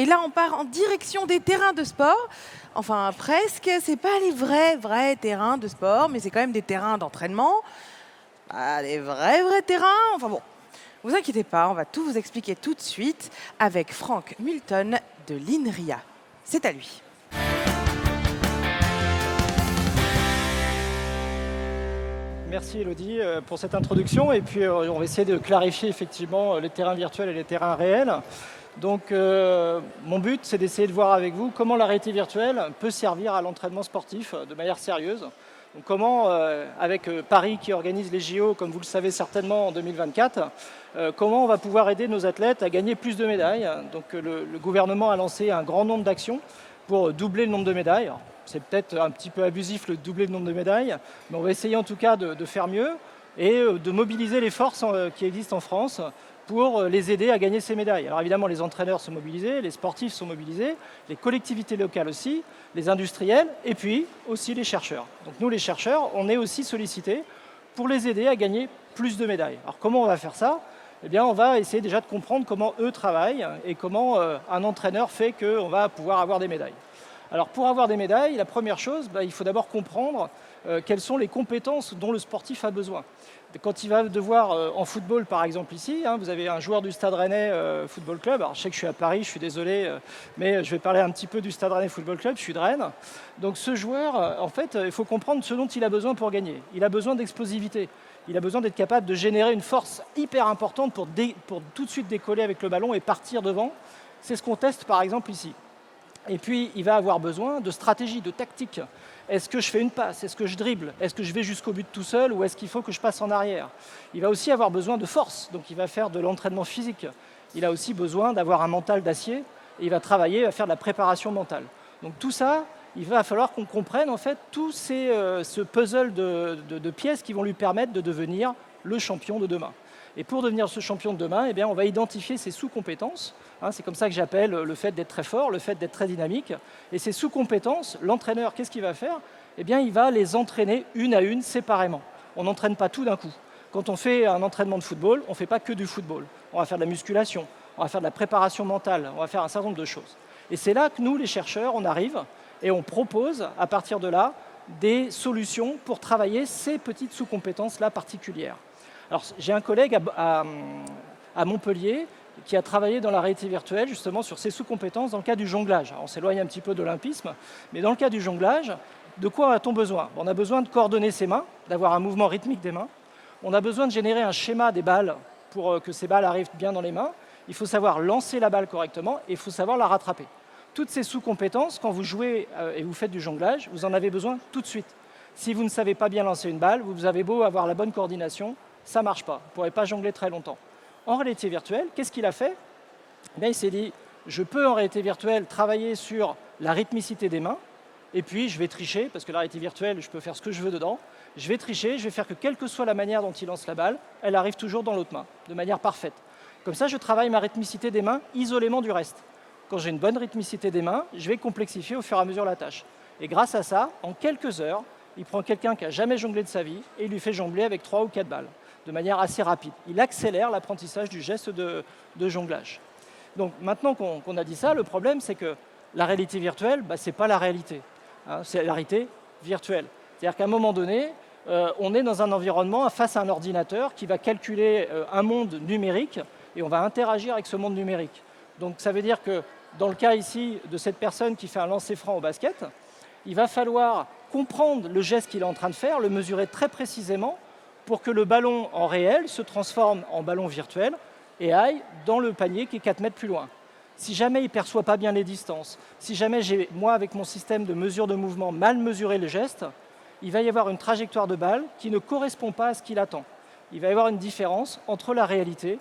Et là, on part en direction des terrains de sport. Enfin, presque. C'est pas les vrais terrains de sport, mais c'est quand même des terrains d'entraînement. Des vrais terrains. Enfin bon, vous inquiétez pas, on va tout vous expliquer tout de suite avec Franck Multon de l'INRIA. C'est à lui. Merci Elodie pour cette introduction. Et puis on va essayer de clarifier effectivement les terrains virtuels et les terrains réels. Donc mon but, c'est d'essayer de voir avec vous comment la réalité virtuelle peut servir à l'entraînement sportif de manière sérieuse. Donc comment, avec Paris qui organise les JO, comme vous le savez certainement en 2024, comment on va pouvoir aider nos athlètes à gagner plus de médailles. Donc le gouvernement a lancé un grand nombre d'actions pour doubler le nombre de médailles. Alors, c'est peut-être un petit peu abusif le doubler le nombre de médailles, mais on va essayer en tout cas de faire mieux et de mobiliser les forces qui existent en France pour les aider à gagner ces médailles. Alors évidemment, les entraîneurs sont mobilisés, les sportifs sont mobilisés, les collectivités locales aussi, les industriels et puis aussi les chercheurs. Donc nous, les chercheurs, on est aussi sollicités pour les aider à gagner plus de médailles. Alors comment on va faire ça ? Eh bien, on va essayer déjà de comprendre comment eux travaillent et comment un entraîneur fait qu'on va pouvoir avoir des médailles. Alors pour avoir des médailles, la première chose, il faut d'abord comprendre quelles sont les compétences dont le sportif a besoin. Quand il va devoir, en football par exemple ici, vous avez un joueur du Stade Rennais Football Club, alors je sais que je suis à Paris, je suis désolé, mais je vais parler un petit peu du Stade Rennais Football Club, je suis de Rennes. Donc ce joueur, en fait, il faut comprendre ce dont il a besoin pour gagner. Il a besoin d'explosivité, il a besoin d'être capable de générer une force hyper importante pour tout de suite décoller avec le ballon et partir devant. C'est ce qu'on teste par exemple ici. Et puis, il va avoir besoin de stratégie, de tactique. Est-ce que je fais une passe? Est-ce que je dribble? Est-ce que je vais jusqu'au but tout seul ou est-ce qu'il faut que je passe en arrière? Il va aussi avoir besoin de force, donc il va faire de l'entraînement physique. Il a aussi besoin d'avoir un mental d'acier et il va travailler à faire de la préparation mentale. Donc tout ça, il va falloir qu'on comprenne en fait tout ce puzzle de pièces qui vont lui permettre de devenir le champion de demain. Et pour devenir ce champion de demain, eh bien, on va identifier ses sous-compétences. C'est comme ça que j'appelle le fait d'être très fort, le fait d'être très dynamique. Et ces sous-compétences, l'entraîneur, qu'est-ce qu'il va faire? Eh bien, il va les entraîner une à une, séparément. On n'entraîne pas tout d'un coup. Quand on fait un entraînement de football, on ne fait pas que du football. On va faire de la musculation, on va faire de la préparation mentale, on va faire un certain nombre de choses. Et c'est là que nous, les chercheurs, on arrive et on propose, à partir de là, des solutions pour travailler ces petites sous-compétences-là particulières. Alors, j'ai un collègue à Montpellier qui a travaillé dans la réalité virtuelle justement sur ces sous-compétences dans le cas du jonglage. Alors, on s'éloigne un petit peu de l'olympisme, mais dans le cas du jonglage, de quoi a-t-on besoin? On a besoin de coordonner ses mains, d'avoir un mouvement rythmique des mains. On a besoin de générer un schéma des balles pour que ces balles arrivent bien dans les mains. Il faut savoir lancer la balle correctement et il faut savoir la rattraper. Toutes ces sous-compétences, quand vous jouez et vous faites du jonglage, vous en avez besoin tout de suite. Si vous ne savez pas bien lancer une balle, vous avez beau avoir la bonne coordination, ça ne marche pas. Vous ne pourrez pas jongler très longtemps. En réalité virtuelle, qu'est-ce qu'il a fait? Il s'est dit, je peux en réalité virtuelle travailler sur la rythmicité des mains, et puis je vais tricher, parce que la réalité virtuelle, je peux faire ce que je veux dedans. Je vais tricher, je vais faire que quelle que soit la manière dont il lance la balle, elle arrive toujours dans l'autre main, de manière parfaite. Comme ça, je travaille ma rythmicité des mains isolément du reste. Quand j'ai une bonne rythmicité des mains, je vais complexifier au fur et à mesure la tâche. Et grâce à ça, en quelques heures, il prend quelqu'un qui n'a jamais jonglé de sa vie et il lui fait jongler avec 3 ou 4 balles, de manière assez rapide. Il accélère l'apprentissage du geste de jonglage. Donc maintenant qu'on a dit ça, le problème c'est que la réalité virtuelle, ce n'est pas la réalité. C'est la réalité virtuelle. C'est-à-dire qu'à un moment donné, on est dans un environnement face à un ordinateur qui va calculer un monde numérique et on va interagir avec ce monde numérique. Donc ça veut dire que dans le cas ici de cette personne qui fait un lancer franc au basket, il va falloir comprendre le geste qu'il est en train de faire, le mesurer très précisément pour que le ballon en réel se transforme en ballon virtuel et aille dans le panier qui est 4 mètres plus loin. Si jamais il ne perçoit pas bien les distances, si jamais j'ai, moi, avec mon système de mesure de mouvement, mal mesuré le geste, il va y avoir une trajectoire de balle qui ne correspond pas à ce qu'il attend. Il va y avoir une différence entre la réalité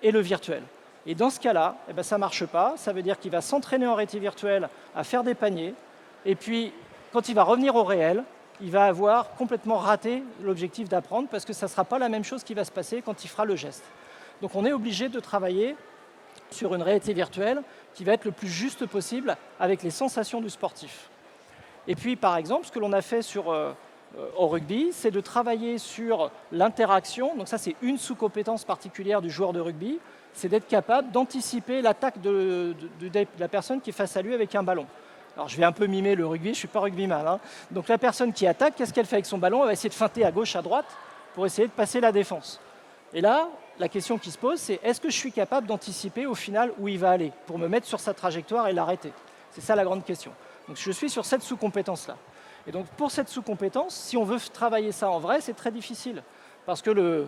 et le virtuel. Et dans ce cas-là, ça ne marche pas. Ça veut dire qu'il va s'entraîner en réalité virtuelle à faire des paniers. Et puis, quand il va revenir au réel, il va avoir complètement raté l'objectif d'apprendre parce que ça ne sera pas la même chose qui va se passer quand il fera le geste. Donc on est obligé de travailler sur une réalité virtuelle qui va être le plus juste possible avec les sensations du sportif. Et puis, par exemple, ce que l'on a fait sur au rugby, c'est de travailler sur l'interaction. Donc ça, c'est une sous-compétence particulière du joueur de rugby, c'est d'être capable d'anticiper l'attaque de la personne qui est face à lui avec un ballon. Alors je vais un peu mimer le rugby, je ne suis pas rugbyman, hein. Donc la personne qui attaque, qu'est-ce qu'elle fait avec son ballon? Elle va essayer de feinter à gauche, à droite, pour essayer de passer la défense. Et là, la question qui se pose, c'est est-ce que je suis capable d'anticiper au final où il va aller, pour me mettre sur sa trajectoire et l'arrêter? C'est ça la grande question. Donc je suis sur cette sous-compétence-là. Et donc pour cette sous-compétence, si on veut travailler ça en vrai, c'est très difficile. Parce que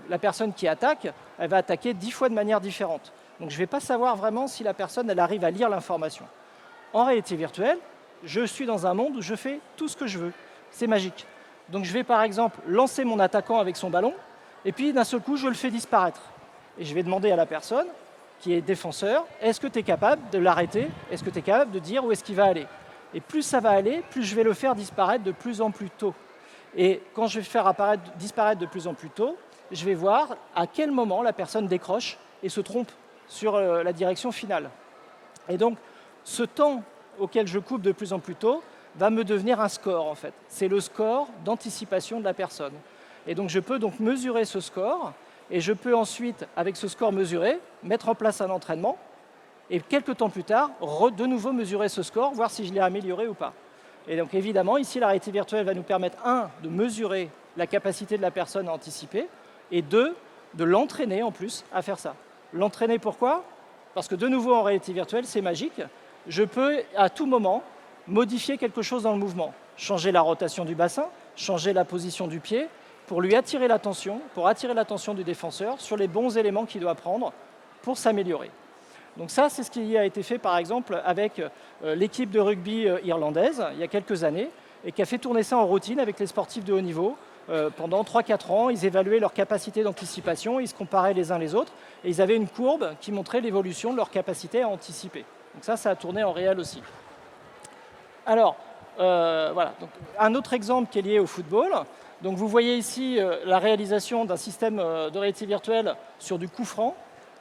la personne qui attaque, elle va attaquer 10 fois de manière différente. Donc je ne vais pas savoir vraiment si la personne elle arrive à lire l'information. En réalité virtuelle, je suis dans un monde où je fais tout ce que je veux. C'est magique. Donc je vais par exemple lancer mon attaquant avec son ballon, et puis d'un seul coup, je le fais disparaître. Et je vais demander à la personne qui est défenseur, est-ce que tu es capable de l'arrêter? Est-ce que tu es capable de dire où est-ce qu'il va aller? Et plus ça va aller, plus je vais le faire disparaître de plus en plus tôt. Et quand je vais faire disparaître de plus en plus tôt, je vais voir à quel moment la personne décroche et se trompe sur la direction finale. Et donc, ce temps auquel je coupe de plus en plus tôt va me devenir un score, en fait. C'est le score d'anticipation de la personne. Et donc, je peux donc mesurer ce score, et je peux ensuite, avec ce score mesuré, mettre en place un entraînement, et quelques temps plus tard, de nouveau mesurer ce score, voir si je l'ai amélioré ou pas. Et donc évidemment, ici, la réalité virtuelle va nous permettre, de mesurer la capacité de la personne à anticiper, et deux, de l'entraîner en plus à faire ça. L'entraîner pourquoi? Parce que de nouveau, en réalité virtuelle, c'est magique. Je peux, à tout moment, modifier quelque chose dans le mouvement. Changer la rotation du bassin, changer la position du pied, pour lui attirer l'attention, pour attirer l'attention du défenseur sur les bons éléments qu'il doit prendre pour s'améliorer. Donc ça, c'est ce qui a été fait par exemple avec l'équipe de rugby irlandaise il y a quelques années et qui a fait tourner ça en routine avec les sportifs de haut niveau. Pendant 3-4 ans, ils évaluaient leur capacité d'anticipation, ils se comparaient les uns les autres et ils avaient une courbe qui montrait l'évolution de leur capacité à anticiper. Donc ça a tourné en réel aussi. Alors, voilà. Donc, un autre exemple qui est lié au football. Donc vous voyez ici la réalisation d'un système de réalité virtuelle sur du coup franc.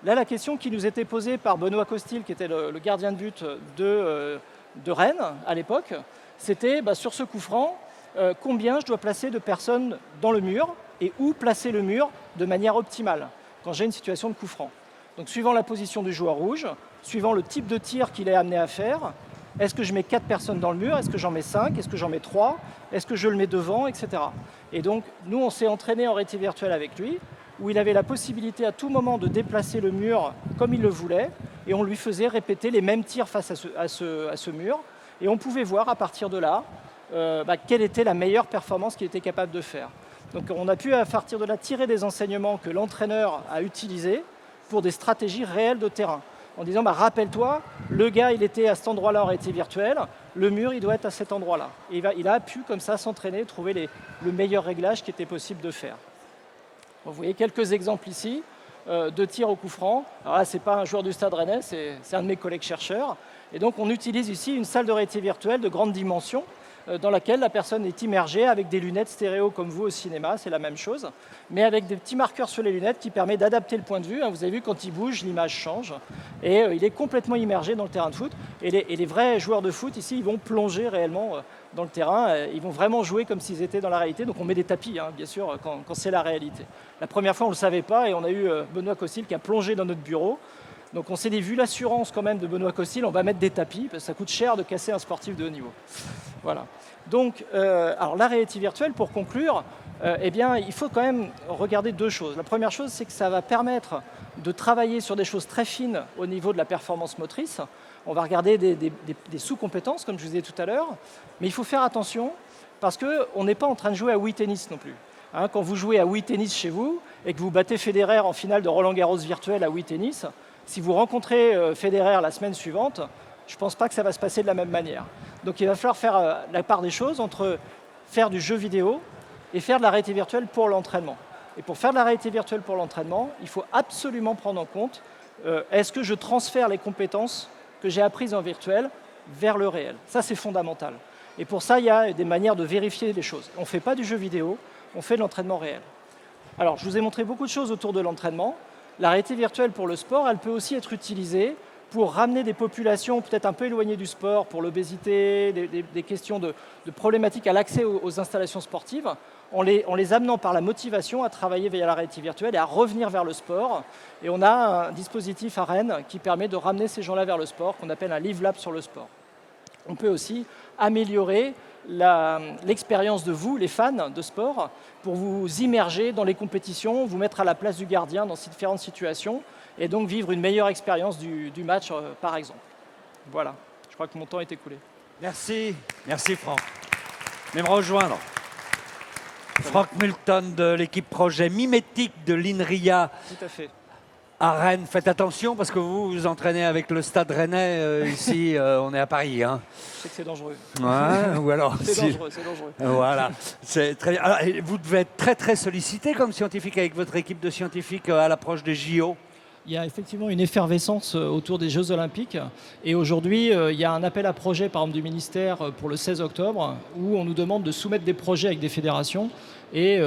Là, la question qui nous était posée par Benoît Costil, qui était le gardien de but de Rennes à l'époque, c'était sur ce coup franc, combien je dois placer de personnes dans le mur et où placer le mur de manière optimale quand j'ai une situation de coup franc. Donc suivant la position du joueur rouge, suivant le type de tir qu'il est amené à faire, est-ce que je mets 4 personnes dans le mur? Est-ce que j'en mets 5? Est-ce que j'en mets 3? Est-ce que je le mets devant? Etc. Et donc, nous, on s'est entraîné en réalité virtuelle avec lui, où il avait la possibilité à tout moment de déplacer le mur comme il le voulait, et on lui faisait répéter les mêmes tirs face à ce mur, et on pouvait voir à partir de là quelle était la meilleure performance qu'il était capable de faire. Donc on a pu à partir de là tirer des enseignements que l'entraîneur a utilisés pour des stratégies réelles de terrain, en disant rappelle-toi, le gars il était à cet endroit-là en réalité virtuelle, le mur il doit être à cet endroit-là. Et il a pu comme ça s'entraîner, trouver le meilleur réglage qui était possible de faire. Vous voyez quelques exemples ici de tirs au coup franc. Alors là, ce n'est pas un joueur du Stade Rennais, c'est un de mes collègues chercheurs. Et donc, on utilise ici une salle de réalité virtuelle de grande dimension dans laquelle la personne est immergée avec des lunettes stéréo comme vous au cinéma, c'est la même chose, mais avec des petits marqueurs sur les lunettes qui permettent d'adapter le point de vue. Vous avez vu, quand il bouge, l'image change. Et il est complètement immergé dans le terrain de foot. Et les vrais joueurs de foot, ici, ils vont plonger réellement dans le terrain. Ils vont vraiment jouer comme s'ils étaient dans la réalité. Donc on met des tapis, bien sûr, quand c'est la réalité. La première fois, on ne le savait pas et on a eu Benoît Costil qui a plongé dans notre bureau. Donc on s'est dit, vu l'assurance quand même de Benoît Costil, on va mettre des tapis, parce que ça coûte cher de casser un sportif de haut niveau. Voilà. Donc, alors la réalité virtuelle, pour conclure, il faut quand même regarder deux choses. La première chose, c'est que ça va permettre de travailler sur des choses très fines au niveau de la performance motrice. On va regarder des sous-compétences, comme je vous disais tout à l'heure, mais il faut faire attention, parce qu'on n'est pas en train de jouer à Wii Tennis non plus. Quand vous jouez à Wii Tennis chez vous, et que vous battez Federer en finale de Roland-Garros virtuel à Wii Tennis, si vous rencontrez Federer la semaine suivante, je ne pense pas que ça va se passer de la même manière. Donc il va falloir faire la part des choses entre faire du jeu vidéo et faire de la réalité virtuelle pour l'entraînement. Et pour faire de la réalité virtuelle pour l'entraînement, il faut absolument prendre en compte est-ce que je transfère les compétences que j'ai apprises en virtuel vers le réel. Ça, c'est fondamental. Et pour ça, il y a des manières de vérifier les choses. On ne fait pas du jeu vidéo, on fait de l'entraînement réel. Alors, je vous ai montré beaucoup de choses autour de l'entraînement. La réalité virtuelle pour le sport, elle peut aussi être utilisée pour ramener des populations peut-être un peu éloignées du sport, pour l'obésité, des questions de problématiques à l'accès aux installations sportives, en les amenant par la motivation à travailler via la réalité virtuelle et à revenir vers le sport. Et on a un dispositif à Rennes qui permet de ramener ces gens-là vers le sport, qu'on appelle un Live Lab sur le sport. On peut aussi améliorer l'expérience de vous, les fans de sport, pour vous immerger dans les compétitions, vous mettre à la place du gardien dans ces différentes situations, et donc vivre une meilleure expérience du match, par exemple. Voilà, je crois que mon temps est écoulé. Merci, merci Franck. Venez me rejoindre. Franck Multon de l'équipe projet mimétique de l'INRIA Tout à fait. à Rennes. Faites attention parce que vous vous entraînez avec le Stade Rennais. Ici, on est à Paris. Hein. Je sais que c'est dangereux. Ouais, ou alors, C'est dangereux, c'est dangereux. Voilà, c'est très bien. Alors, vous devez être très très sollicité comme scientifique avec votre équipe de scientifiques à l'approche des JO. Il y a effectivement une effervescence autour des Jeux Olympiques. Et aujourd'hui, il y a un appel à projet, par exemple, du ministère pour le 16 octobre, où on nous demande de soumettre des projets avec des fédérations. Et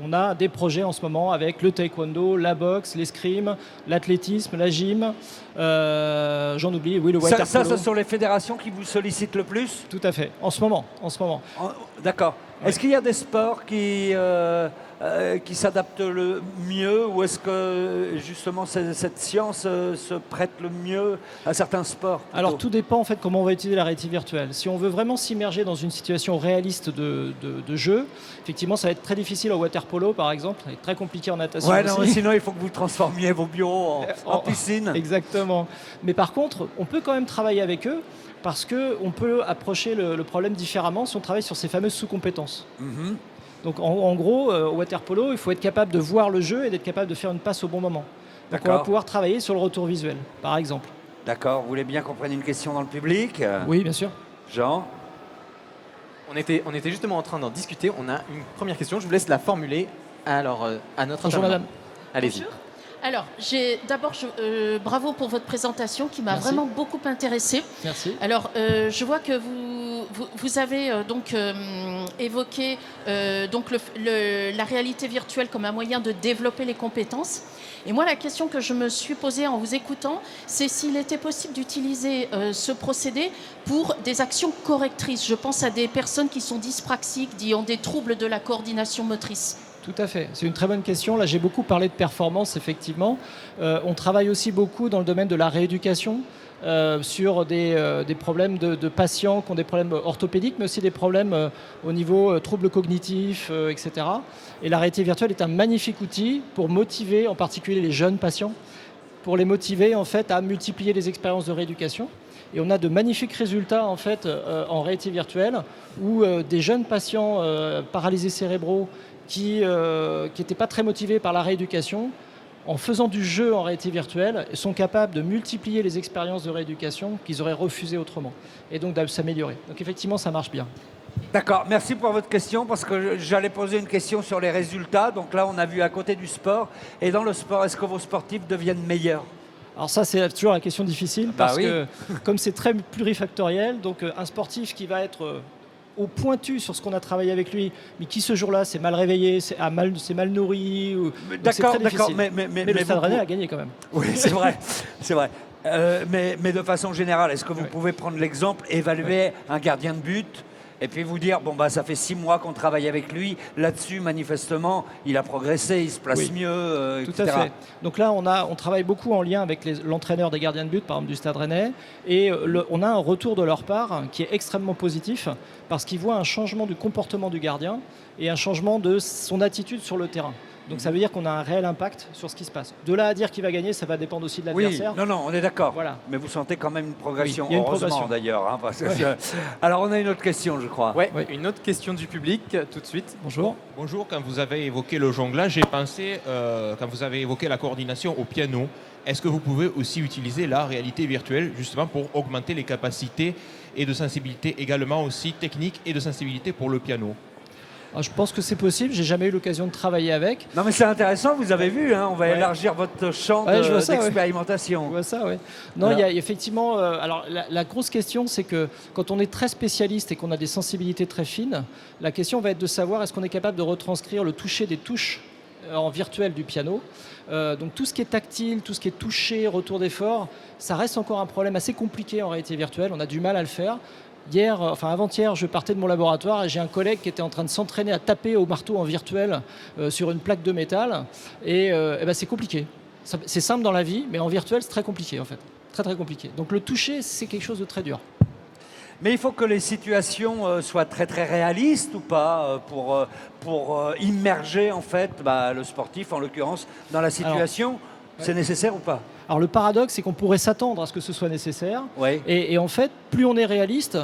on a des projets en ce moment avec le taekwondo, la boxe, l'escrime, l'athlétisme, la gym. J'en oublie, oui, le water Ça, polo. ce sont les fédérations qui vous sollicitent le plus? Tout à fait, en ce moment. D'accord. Ouais. Est-ce qu'il y a des sports qui s'adaptent le mieux ou est-ce que justement cette science se prête le mieux à certains sports plutôt? Alors tout dépend en fait comment on va utiliser la réalité virtuelle. Si on veut vraiment s'immerger dans une situation réaliste de jeu, effectivement ça va être très difficile au water polo par exemple, ça va être très compliqué en natation Ouais, aussi. non, sinon il faut que vous transformiez vos bureaux en piscine. Exactement. Mais par contre, on peut quand même travailler avec eux parce qu'on peut approcher le problème différemment si on travaille sur ces fameuses sous-compétences. Mhm. Donc en gros, au water polo, il faut être capable de voir le jeu et d'être capable de faire une passe au bon moment. Donc on va D'accord. pouvoir travailler sur le retour visuel, par exemple. D'accord. Vous voulez bien qu'on prenne une question dans le public? Oui, bien sûr. Jean? On était justement en train d'en discuter. On a une première question. Je vous laisse la formuler alors, à notre Bonjour intervenant. madame. Allez-y. Bonjour. Alors, d'abord, bravo pour votre présentation qui m'a Merci. vraiment beaucoup intéressée. Merci. Alors, je vois que vous avez évoqué la réalité virtuelle comme un moyen de développer les compétences. Et moi, la question que je me suis posée en vous écoutant, c'est s'il était possible d'utiliser ce procédé pour des actions correctrices. Je pense à des personnes qui sont dyspraxiques, qui ont des troubles de la coordination motrice. Tout à fait. C'est une très bonne question. Là, j'ai beaucoup parlé de performance, effectivement. On travaille aussi beaucoup dans le domaine de la rééducation sur des problèmes de patients qui ont des problèmes orthopédiques, mais aussi des problèmes au niveau troubles cognitifs, etc. Et la réalité virtuelle est un magnifique outil pour motiver, en particulier les jeunes patients, pour les motiver en fait à multiplier les expériences de rééducation. Et on a de magnifiques résultats en fait en réalité virtuelle où des jeunes patients paralysés cérébraux qui n'étaient pas très motivés par la rééducation, en faisant du jeu en réalité virtuelle, sont capables de multiplier les expériences de rééducation qu'ils auraient refusées autrement, et donc de s'améliorer. Donc effectivement, ça marche bien. D'accord, merci pour votre question parce que j'allais poser une question sur les résultats. Donc là, on a vu à côté du sport. Et dans le sport, est-ce que vos sportifs deviennent meilleurs? Alors ça, c'est toujours la question difficile, Bah parce oui. que comme c'est très plurifactoriel, donc un sportif qui va être au pointu sur ce qu'on a travaillé avec lui, mais qui ce jour-là s'est mal réveillé, s'est mal nourri. Donc c'est D'accord, très d'accord, difficile. mais le Stade vous- Rennais a gagné quand même. Oui, c'est vrai, c'est vrai. Mais de façon générale, est-ce que vous Ouais. pouvez prendre l'exemple, évaluer un gardien de but et puis vous dire, bon, bah, ça fait 6 mois qu'on travaille avec lui, là-dessus, manifestement, il a progressé, il se place Oui. mieux, Tout à etc. fait. Donc là, on travaille beaucoup en lien avec l'entraîneur des gardiens de but, par exemple du Stade Rennais, et on a un retour de leur part qui est extrêmement positif, parce qu'ils voient un changement du comportement du gardien et un changement de son attitude sur le terrain. Donc ça veut dire qu'on a un réel impact sur ce qui se passe. De là à dire qu'il va gagner, ça va dépendre aussi de Oui, l'adversaire. non, on est d'accord. Voilà. Mais vous sentez quand même une progression, Oui, il y a une heureusement progression. d'ailleurs. Hein, parce que Ouais. Alors, on a une autre question, je crois. Ouais, Oui. une autre question du public tout de suite. Bonjour. Bonjour, quand vous avez évoqué le jonglage, j'ai pensé, quand vous avez évoqué la coordination au piano, est-ce que vous pouvez aussi utiliser la réalité virtuelle justement pour augmenter les capacités et de sensibilité également aussi technique et de sensibilité pour le piano? Alors, je pense que c'est possible, j'ai jamais eu l'occasion de travailler avec. Non, mais c'est intéressant, vous avez vu, hein, on va Ouais. élargir votre champ Ouais, je vois ça, ouais. d'expérimentation. On voit ça, oui. Non, Alors- il y a effectivement. Alors, la grosse question, c'est que quand on est très spécialiste et qu'on a des sensibilités très fines, la question va être de savoir est-ce qu'on est capable de retranscrire le toucher des touches en virtuel du piano. Donc tout ce qui est tactile, tout ce qui est touché, retour d'effort, ça reste encore un problème assez compliqué en réalité virtuelle. On a du mal à le faire. Avant-hier, je partais de mon laboratoire et j'ai un collègue qui était en train de s'entraîner à taper au marteau en virtuel sur une plaque de métal. Et c'est compliqué. C'est simple dans la vie, mais en virtuel, c'est très compliqué en fait. Très très compliqué. Donc le toucher, c'est quelque chose de très dur. Mais il faut que les situations soient très très réalistes ou pas pour immerger en fait le sportif en l'occurrence dans la situation. C'est nécessaire ou pas? Alors le paradoxe, c'est qu'on pourrait s'attendre à ce que ce soit nécessaire. Oui. Et en fait, plus on est réaliste,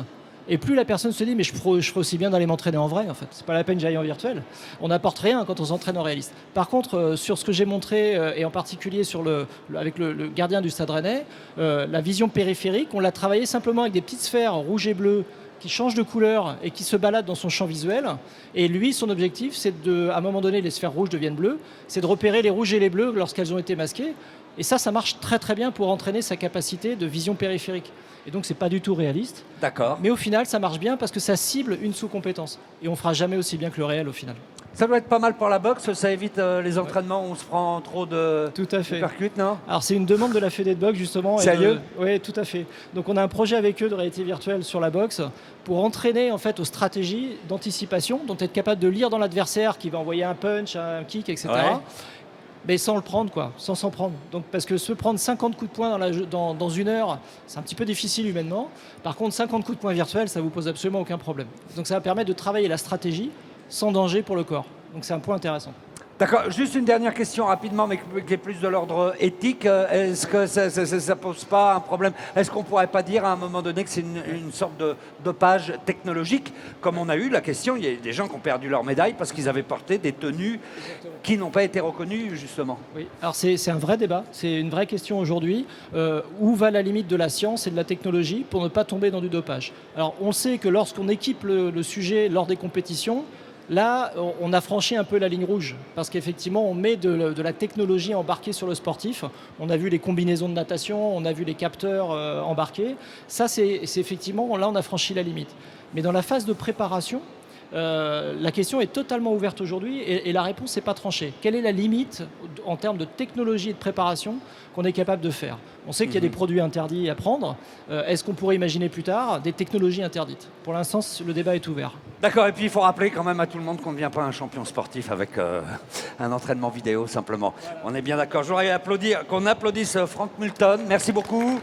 et plus la personne se dit mais je ferais aussi bien d'aller m'entraîner en vrai en fait. C'est pas la peine que j'aille en virtuel. On n'apporte rien quand on s'entraîne en réaliste. Par contre, sur ce que j'ai montré, et en particulier avec le gardien du Stade Rennais, la vision périphérique, on l'a travaillé simplement avec des petites sphères rouges et bleues qui changent de couleur et qui se baladent dans son champ visuel. Et lui, son objectif, c'est à un moment donné, les sphères rouges deviennent bleues, c'est de repérer les rouges et les bleus lorsqu'elles ont été masquées. Et ça marche très très bien pour entraîner sa capacité de vision périphérique. Et donc, c'est pas du tout réaliste. D'accord. Mais au final, ça marche bien parce que ça cible une sous-compétence. Et on fera jamais aussi bien que le réel au final. Ça doit être pas mal pour la boxe, ça évite les entraînements où on se prend trop de Tout à fait. percute, non? Alors c'est une demande de la Fédé de boxe justement. Sérieux? Oui, tout à fait. Donc on a un projet avec eux de réalité virtuelle sur la boxe pour entraîner en fait aux stratégies d'anticipation, dont être capable de lire dans l'adversaire qui va envoyer un punch, un kick, etc. Ouais. Mais sans le prendre, quoi, sans s'en prendre. Donc, parce que se prendre 50 coups de poing dans une heure, c'est un petit peu difficile humainement. Par contre, 50 coups de poing virtuels, ça vous pose absolument aucun problème. Donc ça va permettre de travailler la stratégie sans danger pour le corps. Donc c'est un point intéressant. D'accord, juste une dernière question rapidement, mais qui est plus de l'ordre éthique. Est-ce que ça ne pose pas un problème? Est-ce qu'on ne pourrait pas dire à un moment donné que c'est une sorte de dopage technologique? Comme on a eu la question, il y a des gens qui ont perdu leur médaille parce qu'ils avaient porté des tenues qui n'ont pas été reconnues, justement. Oui, alors c'est un vrai débat, c'est une vraie question aujourd'hui. Où va la limite de la science et de la technologie pour ne pas tomber dans du dopage? Alors on sait que lorsqu'on équipe le sujet lors des compétitions, là, on a franchi un peu la ligne rouge parce qu'effectivement, on met de la technologie embarquée sur le sportif. On a vu les combinaisons de natation, on a vu les capteurs embarqués. Ça, c'est effectivement, là, on a franchi la limite. Mais dans la phase de préparation, la question est totalement ouverte aujourd'hui et la réponse n'est pas tranchée. Quelle est la limite en termes de technologie et de préparation qu'on est capable de faire? On sait qu'il y a des produits interdits à prendre. Est-ce qu'on pourrait imaginer plus tard des technologies interdites? Pour l'instant, le débat est ouvert. D'accord, et puis il faut rappeler quand même à tout le monde qu'on ne devient pas un champion sportif avec un entraînement vidéo, simplement. On est bien d'accord. Je voudrais qu'on applaudisse Franck Multon. Merci beaucoup.